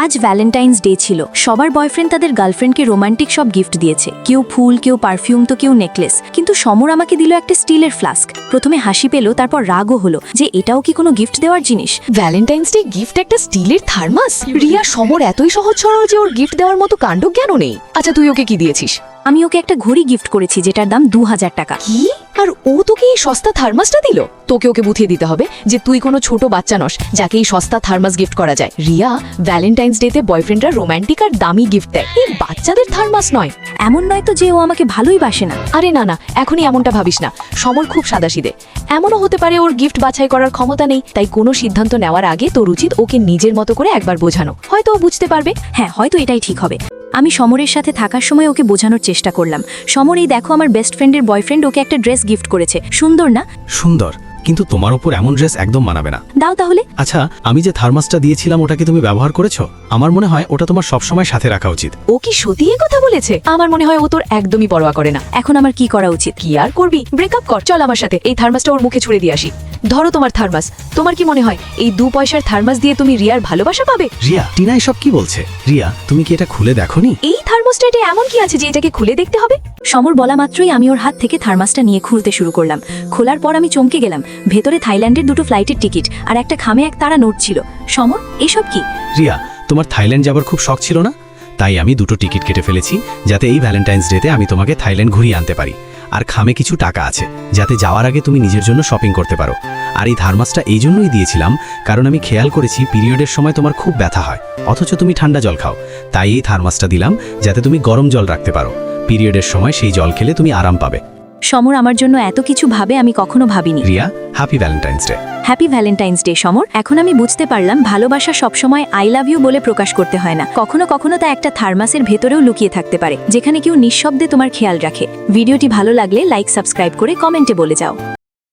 আজ Valentine's day ছিল। সবার বয়ফ্রেন্ড তাদের গার্লফ্রেন্ডকে রোমান্টিক সব গিফট দিয়েছে, কেউ ফুল, কেউ পারফিউম, তো কেউ নেকলেস। কিন্তু সমর আমাকে দিল একটা স্টিলের ফ্লাস্ক। প্রথমে হাসি পেল, তারপর রাগও হলো যে এটাও কি কোনো গিফট দেওয়ার জিনিস। ভ্যালেন্টাইন্স ডে গিফট একটা স্টিলের থার্মাস? রিয়া, সমর এতই সহজ সরল যে ওর গিফট দেওয়ার মতো কাণ্ড জ্ঞান নেই। আচ্ছা, তুই ওকে কি দিয়েছিস? আমি ওকে একটা ঘড়ি গিফট করেছি যেটার দাম 2000 টাকা। কি? আর ও তোকে এই সস্তা থার্মাসটা দিল? তোকে ওকে বুঝিয়ে দিতে হবে যে তুই কোনো ছোট বাচ্চা নস যাকে এই সস্তা থার্মাস গিফট করা যায়। রিয়া, ভ্যালেন্টাইন্স ডে তে বয়ফ্রেন্ডরা রোমান্টিক আর দামি গিফট দেয়, এই বাচ্চাদের থার্মাস নয়। এমন নয় তো যে ও আমাকে ভালোই বাসে না। আরে না না, এখনই এমনটা ভাবিস না। সমর খুব সাদাসিধে। এমনও হতে পারে ওর গিফট বাছাই করার ক্ষমতা নেই। তাই কোনো সিদ্ধান্ত নেওয়ার আগে তোর উচিত ওকে নিজের মতো করে একবার বোঝানো। হয়তো ও বুঝতে পারবে। হ্যাঁ, হয়তো এটাই ঠিক হবে। আমি সমরের সাথে থাকার সময় ওকে বোঝানোর চেষ্টা করলাম, সমর, এই দেখো আমার বেস্ট ফ্রেন্ডের বয়ফ্রেন্ড ওকে একটা ড্রেস গিফট করেছে, সুন্দর না? সুন্দর, কিন্তু তোমার উপর এমন ড্রেস একদম মানাবে না। দাও তাহলে। আচ্ছা, আমি যে থার্মাসটা দিয়েছিলাম ওটা কি তুমি ব্যবহার করেছো? আমার মনে হয় ওটা তোমার সবসময় সাথে রাখা উচিত। ও কি সত্যি এই কথা বলেছে? আমার মনে হয় ও তোর একদমই পরোয়া করে না। এখন আমার কি করা উচিত? কি আর করবি, ব্রেকআপ কর। চল আমার সাথে, এই থার্মাসটা ওর মুখে ছুড়ে দিয়ে আসি। ধরো তোমার থার্মাস। তোমার কি মনে হয় এই 2 পয়সার থার্মাস দিয়ে তুমি রিয়ার ভালোবাসা পাবে? রিয়া, টিনা এসব কি বলছে? রিয়া, তুমি কি এটা খুলে দেখোনি? এই থার্মোস্ট্যাটে এমন কি আছে যে এটাকে খুলে দেখতে হবে? সমর বলা মাত্রই আমি ওর হাত থেকে থার্মাসটা নিয়ে খুলতে শুরু করলাম। খোলার পর আমি চমকে গেলাম। ভেতরে থাইল্যান্ডের 2টো ফ্লাইটের টিকিট আর একটা খামে 1 তারা নোট ছিল। সমর, এসব কি? রিয়া, তোমার থাইল্যান্ড যাবার খুব শখ ছিল না? তাই আমি 2টো টিকিট কেটে ফেলেছি যাতে এই ভ্যালেন্টাইন্স ডেতে আমি তোমাকে থাইল্যান্ড ঘুরিয়ে আনতে পারি। আর খামে কিছু টাকা আছে যাতে যাওয়ার আগে তুমি নিজের জন্য শপিং করতে পারো। আর এই থার্মাসটা এই জন্যই দিয়েছিলাম কারণ আমি খেয়াল করেছি পিরিয়ডের সময় তোমার খুব ব্যথা হয়, অথচ তুমি ঠান্ডা জল খাও। তাই এই থার্মাসটা দিলাম যাতে তুমি গরম জল রাখতে পারো। পিরিয়ডের সময় সেই জল খেলে তুমি আরাম পাবে। সমর আমার জন্য এত কিছু ভাবে আমি কখনো ভাবিনি। Riya, happy Valentine's day. Happy Valentine's day Samar. এখন আমি বুঝতে পারলাম ভালোবাসা সবসময় আই লাভ ইউ বলে প্রকাশ করতে হয় না। কখনো কখনো তা একটা থার্মাসের ভেতরেও লুকিয়ে থাকতে পারে, যেখানে কেউ নিঃশব্দে তোমার খেয়াল রাখে। ভিডিওটি ভালো লাগলে লাইক, সাবস্ক্রাইব করে কমেন্টে বলে যাও।